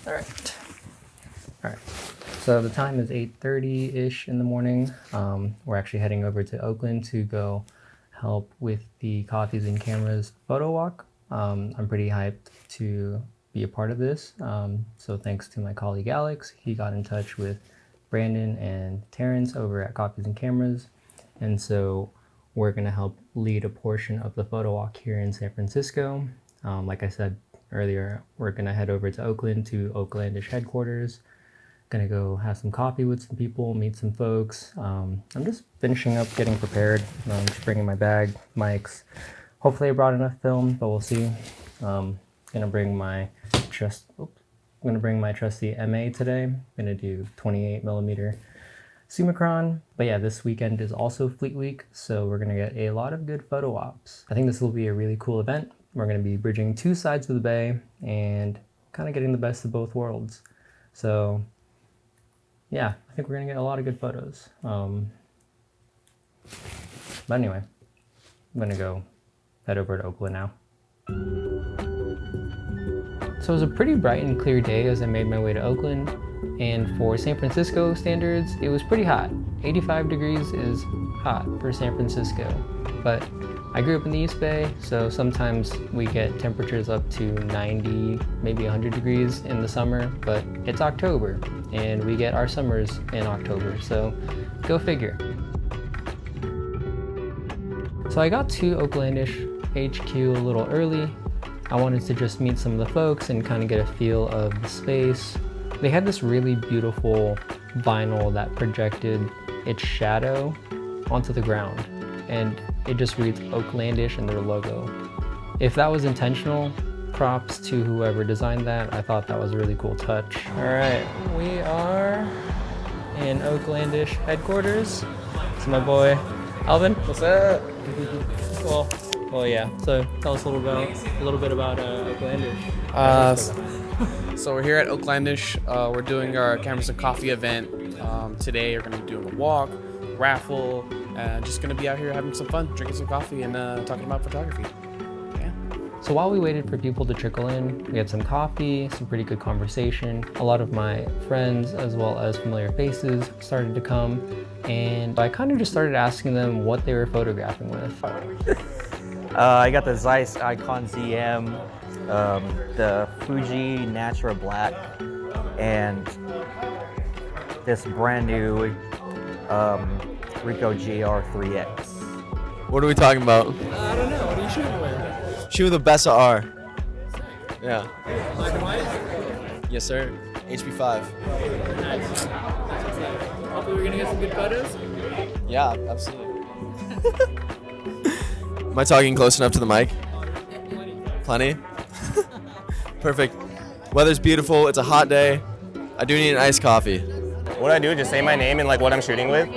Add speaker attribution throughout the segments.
Speaker 1: All right. So the time is 8:30-ish in the morning. We're actually heading over to Oakland to go help with the Coffees and Cameras photo walk. I'm pretty hyped to be a part of this. So thanks to my colleague Alex, he got in touch with Brandon and Terrence over at Coffees and Cameras. And so we're gonna help lead a portion of the photo walk here in San Francisco. Like I said earlier, we're gonna head over to Oakland to Oaklandish headquarters. Gonna go have some coffee with some people, meet some folks. I'm just finishing up getting prepared. I'm just bringing my bag, mics. Hopefully I brought enough film, but we'll see. Gonna bring my trusty MA today. Gonna do 28mm Summicron. But yeah, this weekend is also Fleet Week, so we're gonna get a lot of good photo ops. I think this will be a really cool event. We're gonna be bridging two sides of the bay and kind of getting the best of both worlds. So yeah, I think we're gonna get a lot of good photos. But anyway, I'm gonna go head over to Oakland now. So it was a pretty bright and clear day as I made my way to Oakland. And for San Francisco standards, it was pretty hot. 85 degrees is hot for San Francisco. But I grew up in the East Bay, so sometimes we get temperatures up to 90, maybe 100 degrees in the summer, but it's October, and we get our summers in October, so go figure. So I got to Oaklandish HQ a little early. I wanted to just meet some of the folks and kind of get a feel of the space. They had this really beautiful vinyl that projected its shadow onto the ground, and it just reads Oaklandish in their logo. If that was intentional, props to whoever designed that. I thought that was a really cool touch. All right, we are in Oaklandish headquarters. It's my boy, Alvin. What's up? Well, yeah. So tell us a little bit about Oaklandish.
Speaker 2: So we're here at Oaklandish. We're doing our Cameras and Coffee event. Today we're going to be doing a walk, raffle, just going to be out here having some fun, drinking some coffee and talking about photography. Yeah.
Speaker 1: So while we waited for people to trickle in, we had some coffee, some pretty good conversation. A lot of my friends as well as familiar faces started to come, and I kind of just started asking them what they were photographing with.
Speaker 3: I got the Zeiss Icon ZM, the Fuji Natura Black, and this brand new Ricoh GR3X.
Speaker 2: What are we talking about?
Speaker 1: I don't know. What are you shooting with?
Speaker 2: Shooting the best of R. Yeah.
Speaker 1: Black and white?
Speaker 2: Yes, sir. HP5.
Speaker 1: Nice. Hopefully we're gonna get some good photos.
Speaker 2: Yeah, absolutely. Am I talking close enough to the mic? Plenty? Perfect. Weather's beautiful. It's a hot day. I do need an iced coffee.
Speaker 4: What I do, just say my name and like what I'm shooting with?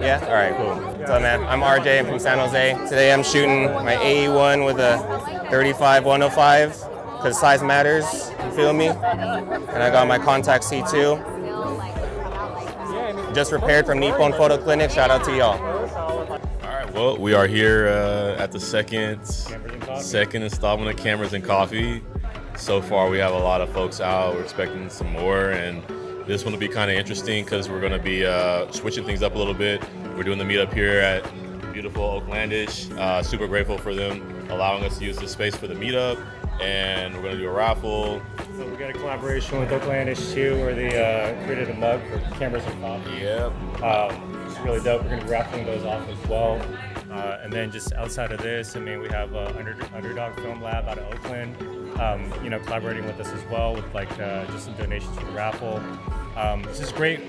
Speaker 4: Yeah? All right, cool. What's up, man? I'm RJ. I'm from San Jose. Today I'm shooting my AE1 with a 35-105 because size matters, you feel me? And I got my Contact C2. Just repaired from Nippon Photo Clinic. Shout out to y'all.
Speaker 5: Well, we are here at the second installment of Cameras and Coffee. So far, we have a lot of folks out. We're expecting some more, and this one will be kind of interesting because we're going to be switching things up a little bit. We're doing the meetup here at beautiful Oaklandish. Super grateful for them allowing us to use this space for the meetup, and we're going to do a raffle.
Speaker 6: So we got a collaboration with Oaklandish too, where they created a mug for Cameras and Coffee.
Speaker 5: Yep.
Speaker 6: It's really dope. We're going to be raffling those off as well. And then just outside of this, I mean, we have Underdog Film Lab out of Oakland, collaborating with us as well with like just some donations for the raffle. It's just great,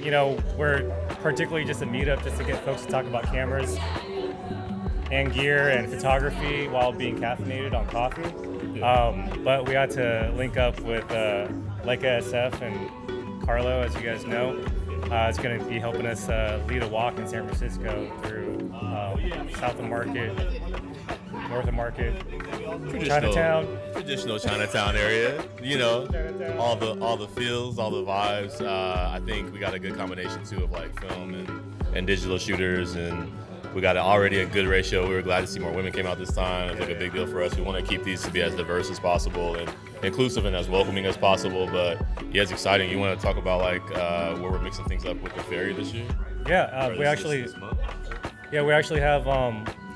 Speaker 6: we're particularly just a meetup just to get folks to talk about cameras and gear and photography while being caffeinated on coffee. But we got to link up with Leica SF and Carlo, as you guys know. It's going to be helping us lead a walk in San Francisco through South of Market, North of Market, Chinatown.
Speaker 5: Traditional Chinatown area. All the feels, all the vibes. I think we got a good combination too of like film and digital shooters, and we got already a good ratio. We were glad to see more women came out this time. It's like a big deal for us. We want to keep these to be as diverse as possible and inclusive and as welcoming as possible. But yeah, it's exciting. You want to talk about like where we're mixing things up with the Ferry this year?
Speaker 6: Yeah, we actually have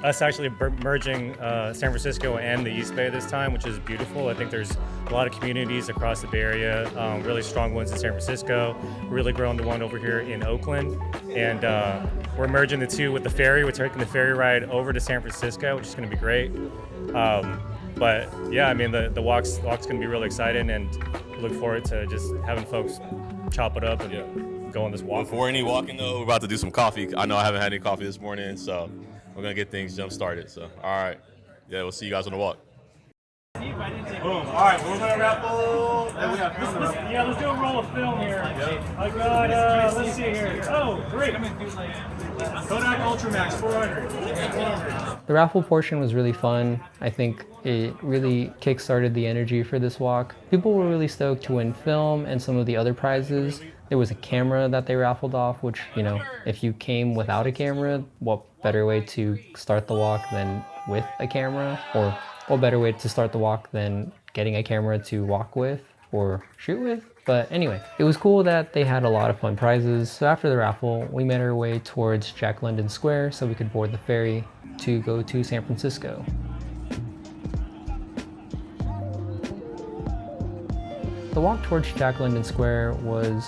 Speaker 6: us actually merging San Francisco and the East Bay this time, which is beautiful. I think there's a lot of communities across the Bay Area, really strong ones in San Francisco, really growing the one over here in Oakland. And we're merging the two with the Ferry. We're taking the ferry ride over to San Francisco, which is going to be great. But yeah, I mean, the walk's going to be really exciting, and look forward to just having folks chop it up and go on this walk.
Speaker 5: Before any walking though, we're about to do some coffee. I know I haven't had any coffee this morning, so we're gonna get things jump started. So all right, yeah, we'll see you guys on the walk.
Speaker 6: Boom. All right, we're gonna Raffle. Yeah, let's do a roll of film here. I got, let's see here. Oh, great. Kodak Ultramax 400.
Speaker 1: The raffle portion was really fun. I think it really kick-started the energy for this walk. People were really stoked to win film and some of the other prizes. There was a camera that they raffled off, which, you know, if you came without a camera, what better way to start the walk than with a camera? Or what better way to start the walk than getting a camera to walk with or shoot with? But anyway, it was cool that they had a lot of fun prizes. So after the raffle, we made our way towards Jack London Square so we could board the ferry to go to San Francisco. The walk towards Jack London Square was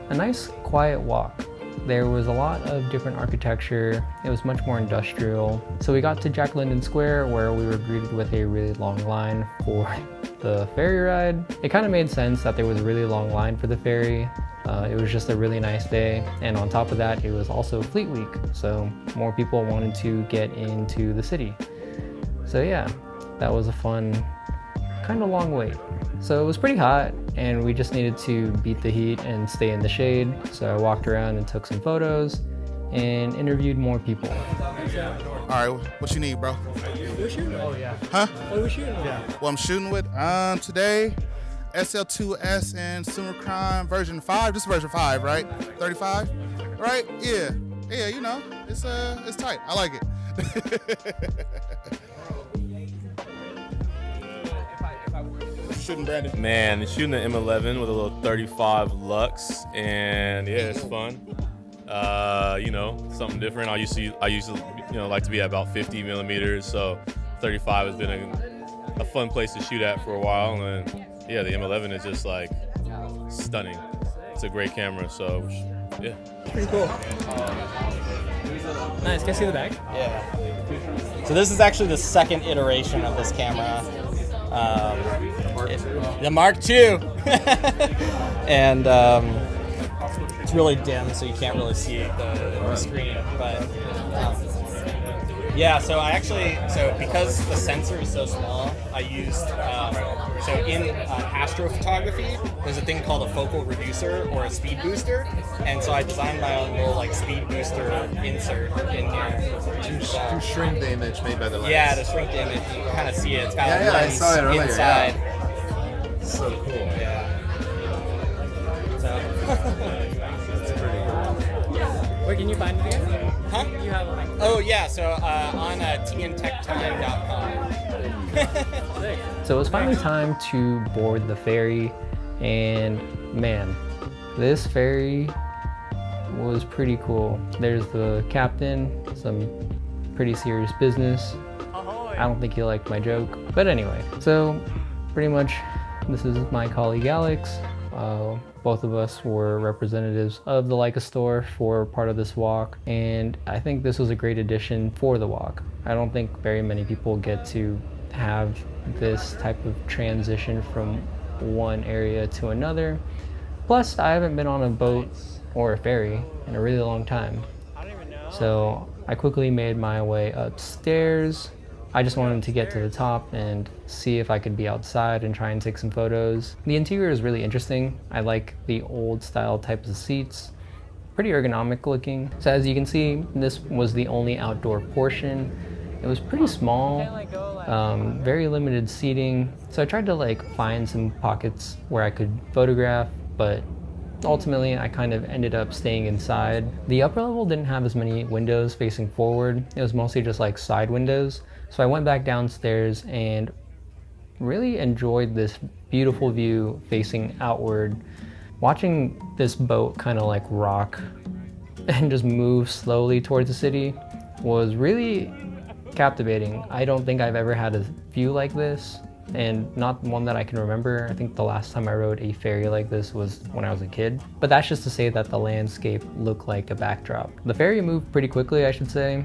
Speaker 1: a nice, quiet walk. There was a lot of different architecture. It was much more industrial. So we got to Jack London Square where we were greeted with a really long line for the ferry ride. It kind of made sense that there was a really long line for the ferry. It was just a really nice day. And on top of that, it was also Fleet Week. So more people wanted to get into the city. So yeah, that was a fun, kind of long wait. So it was pretty hot and we just needed to beat the heat and stay in the shade. So I walked around and took some photos and interviewed more people.
Speaker 7: All right, what you need, bro?
Speaker 1: You're shooting? Oh yeah.
Speaker 7: Huh?
Speaker 1: What are we shooting with?
Speaker 7: Yeah. Well, I'm shooting with today SL2S and Consumer Crime version 5. This is version 5, right? 35, right? Yeah. Yeah, you know, it's tight. I like it. Shooting Brandon.
Speaker 5: Man, shooting the M11 with a little 35 Lux, and yeah, it's fun. You know, something different. I usually, you know, like to be at about 50 millimeters, so 35 has been a fun place to shoot at for a while, and yeah, the M11 is just like stunning. It's a great camera, so yeah.
Speaker 8: Pretty cool. Nice. Can I see the bag?
Speaker 9: Yeah. So this is actually the second iteration of this camera. The Mark II. And it's really dim, so you can't really see the screen. But yeah, so because the sensor is so small, I used, so in astrophotography, there's a thing called a focal reducer or a speed booster. And so I designed my own little like speed booster insert in here.
Speaker 10: To shrink the image made by the lens.
Speaker 9: Yeah, to shrink the image. You can kind of see it. It's got a
Speaker 10: I
Speaker 9: lens
Speaker 10: saw it earlier,
Speaker 9: inside.
Speaker 10: Yeah. So cool.
Speaker 9: Yeah. So.
Speaker 10: That's pretty cool.
Speaker 8: Where can you find it again?
Speaker 9: Huh?
Speaker 8: You have a link.
Speaker 9: Oh yeah, so on tntechtime.com.
Speaker 1: So it was finally time to board the ferry, and man, this ferry was pretty cool. There's the captain, some pretty serious business. I don't think he liked my joke, but anyway. So pretty much this is my colleague Alex. Both of us were representatives of the Leica Store for part of this walk, and I think this was a great addition for the walk. I don't think very many people get to have this type of transition from one area to another. Plus, I haven't been on a boat or a ferry in a really long time. So I quickly made my way upstairs. I just wanted to get to the top and see if I could be outside and try and take some photos. The interior is really interesting. I like the old style types of seats. Pretty ergonomic looking. So as you can see, this was the only outdoor portion. It was pretty small, very limited seating. So I tried to like find some pockets where I could photograph, but ultimately I kind of ended up staying inside. The upper level didn't have as many windows facing forward. It was mostly just like side windows. So I went back downstairs and really enjoyed this beautiful view facing outward. Watching this boat kind of like rock and just move slowly towards the city was really captivating. I don't think I've ever had a view like this, and not one that I can remember. I think the last time I rode a ferry like this was when I was a kid. But that's just to say that the landscape looked like a backdrop. The ferry moved pretty quickly, I should say.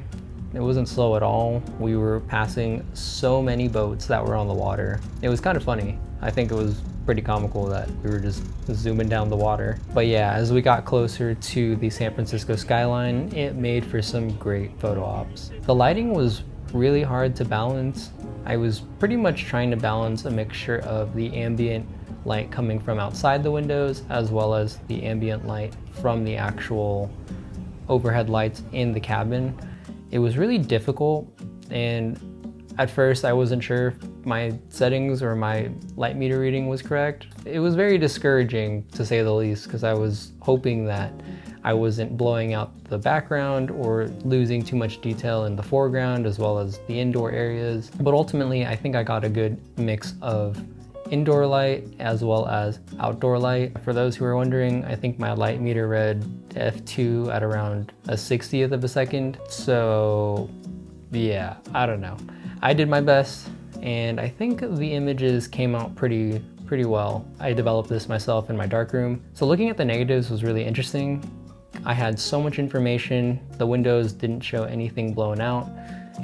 Speaker 1: It wasn't slow at all. We were passing so many boats that were on the water. It was kind of funny. I think it was pretty comical that we were just zooming down the water. But yeah, as we got closer to the San Francisco skyline, it made for some great photo ops. The lighting was really hard to balance. I was pretty much trying to balance a mixture of the ambient light coming from outside the windows as well as the ambient light from the actual overhead lights in the cabin. It was really difficult, and at first I wasn't sure if my settings or my light meter reading was correct. It was very discouraging, to say the least, because I was hoping that I wasn't blowing out the background or losing too much detail in the foreground as well as the indoor areas. But ultimately, I think I got a good mix of indoor light as well as outdoor light. For those who are wondering, I think my light meter read f2 at around a 60th of a second. So yeah, I don't know. I did my best, and I think the images came out pretty well. I developed this myself in my darkroom. So looking at the negatives was really interesting. I had so much information. The windows didn't show anything blown out,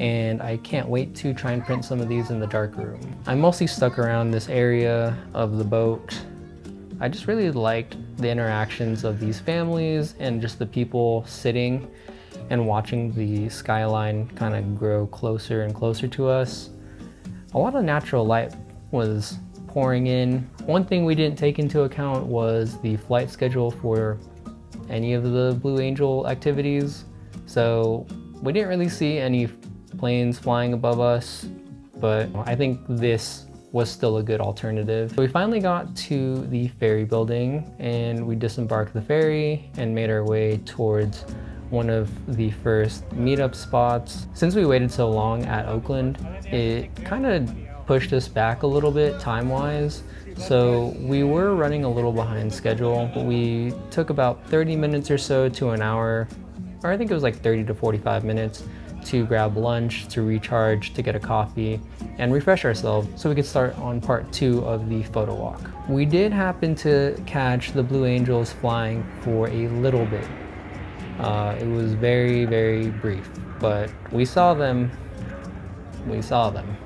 Speaker 1: and I can't wait to try and print some of these in the darkroom. I mostly stuck around this area of the boat. I just really liked the interactions of these families and just the people sitting and watching the skyline kind of grow closer and closer to us. A lot of natural light was pouring in. One thing we didn't take into account was the flight schedule for any of the Blue Angel activities. So we didn't really see any planes flying above us, but I think this was still a good alternative. So we finally got to the ferry building and we disembarked the ferry and made our way towards one of the first meetup spots. Since we waited so long at Oakland, it kind of pushed us back a little bit time-wise. So we were running a little behind schedule. We took about 30 minutes or so to an hour, or I think it was like 30 to 45 minutes to grab lunch, to recharge, to get a coffee, and refresh ourselves so we could start on part 2 of the photo walk. We did happen to catch the Blue Angels flying for a little bit. It was very, very brief, but we saw them. We saw them.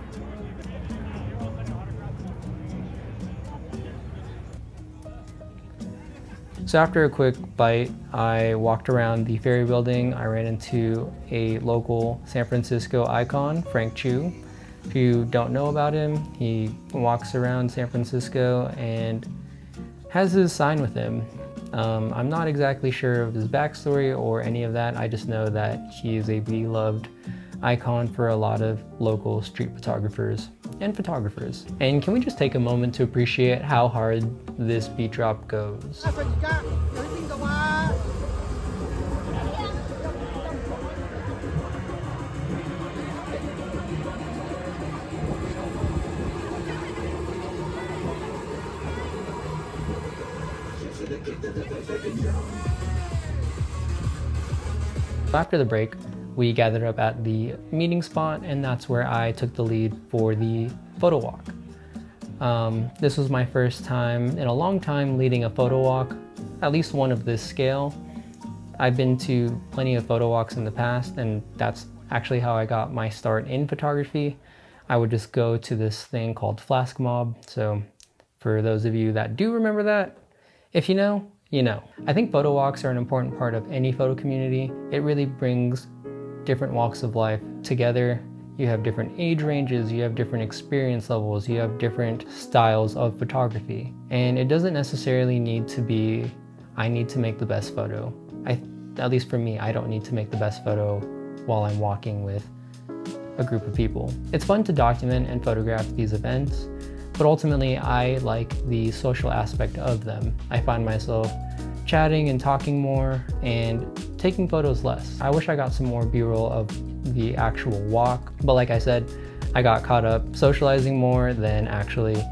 Speaker 1: So after a quick bite, I walked around the ferry building. I ran into a local San Francisco icon, Frank Chu. If you don't know about him, he walks around San Francisco and has his sign with him. I'm not exactly sure of his backstory or any of that. I just know that he is a beloved icon for a lot of local street photographers and photographers. And can we just take a moment to appreciate how hard this beat drop goes? After the break, we gathered up at the meeting spot, and that's where I took the lead for the photo walk. This was my first time in a long time leading a photo walk, at least one of this scale. I've been to plenty of photo walks in the past, and that's actually how I got my start in photography. I would just go to this thing called Flask Mob. So for those of you that do remember that, if you know, you know. I think photo walks are an important part of any photo community. It really brings different walks of life together. You have different age ranges, you have different experience levels, you have different styles of photography. And it doesn't necessarily need to be, I need to make the best photo. At least for me, I don't need to make the best photo while I'm walking with a group of people. It's fun to document and photograph these events, but ultimately I like the social aspect of them. I find myself chatting and talking more and taking photos less. I wish I got some more B-roll of the actual walk, but like I said, I got caught up socializing more than actually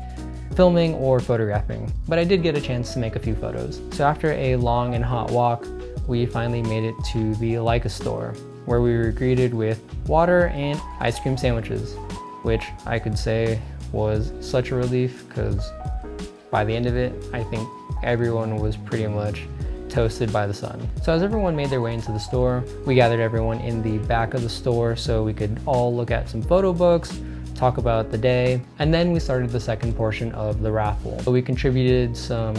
Speaker 1: filming or photographing. But I did get a chance to make a few photos. So after a long and hot walk, we finally made it to the Leica Store, where we were greeted with water and ice cream sandwiches, which I could say was such a relief because by the end of it, I think everyone was pretty much toasted by the sun. So as everyone made their way into the store, we gathered everyone in the back of the store so we could all look at some photo books, talk about the day, and then we started the second portion of the raffle. So we contributed some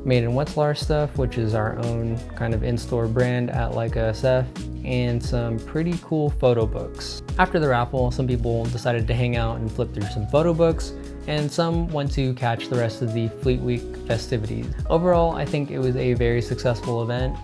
Speaker 1: Made in Wetzlar stuff, which is our own kind of in-store brand at Leica SF, and some pretty cool photo books. After the raffle, some people decided to hang out and flip through some photo books, and some went to catch the rest of the Fleet Week festivities. Overall, I think it was a very successful event.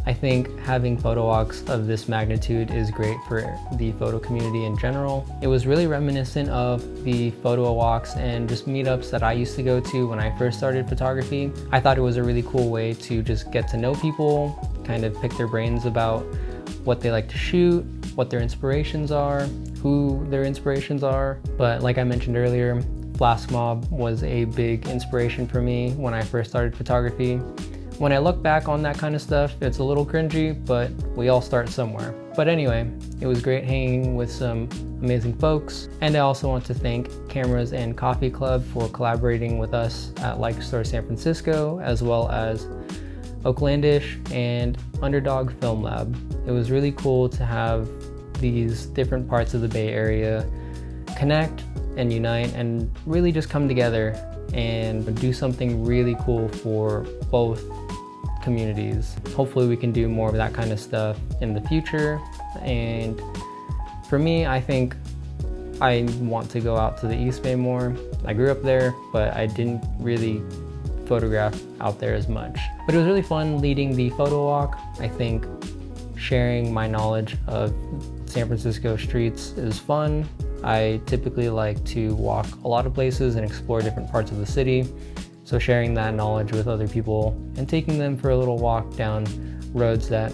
Speaker 1: I think having photo walks of this magnitude is great for the photo community in general. It was really reminiscent of the photo walks and just meetups that I used to go to when I first started photography. I thought it was a really cool way to just get to know people, kind of pick their brains about what they like to shoot, what their inspirations are, who their inspirations are. But like I mentioned earlier, Flash Mob was a big inspiration for me when I first started photography. When I look back on that kind of stuff, it's a little cringy, but we all start somewhere. But anyway, it was great hanging with some amazing folks. And I also want to thank Cameras and Coffee Club for collaborating with us at Leica Store San Francisco, as well as Oaklandish and Underdog Film Lab. It was really cool to have these different parts of the Bay Area connect and unite and really just come together and do something really cool for both communities. Hopefully we can do more of that kind of stuff in the future. And for me, I think I want to go out to the East Bay more. I grew up there, but I didn't really photograph out there as much. But it was really fun leading the photo walk. I think sharing my knowledge of San Francisco streets is fun. I typically like to walk a lot of places and explore different parts of the city. So sharing that knowledge with other people and taking them for a little walk down roads that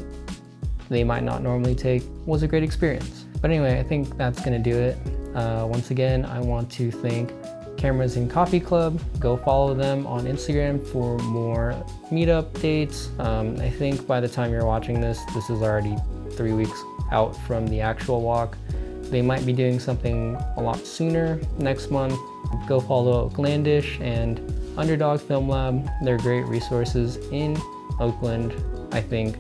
Speaker 1: they might not normally take was a great experience. But anyway, I think that's gonna do it. Once again, I want to thank Cameras and Coffee Club. Go follow them on Instagram for more meetup dates. I think by the time you're watching this is already 3 weeks out from the actual walk. They might be doing something a lot sooner next month. Go follow Oaklandish and Underdog Film Lab. They're great resources in Oakland. I think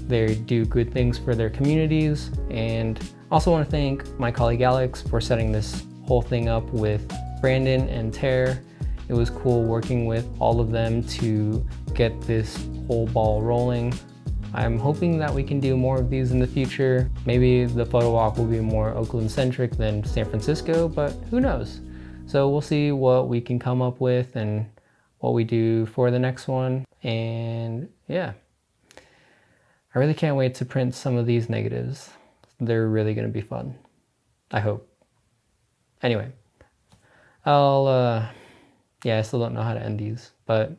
Speaker 1: they do good things for their communities. And also want to thank my colleague Alex for setting this whole thing up with Brandon and Tare. It was cool working with all of them to get this whole ball rolling. I'm hoping that we can do more of these in the future. Maybe the photo walk will be more Oakland centric than San Francisco, but who knows? So we'll see what we can come up with and what we do for the next one. And yeah, I really can't wait to print some of these negatives. They're really gonna be fun, I hope. Anyway, I still don't know how to end these, but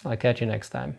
Speaker 1: I'll catch you next time.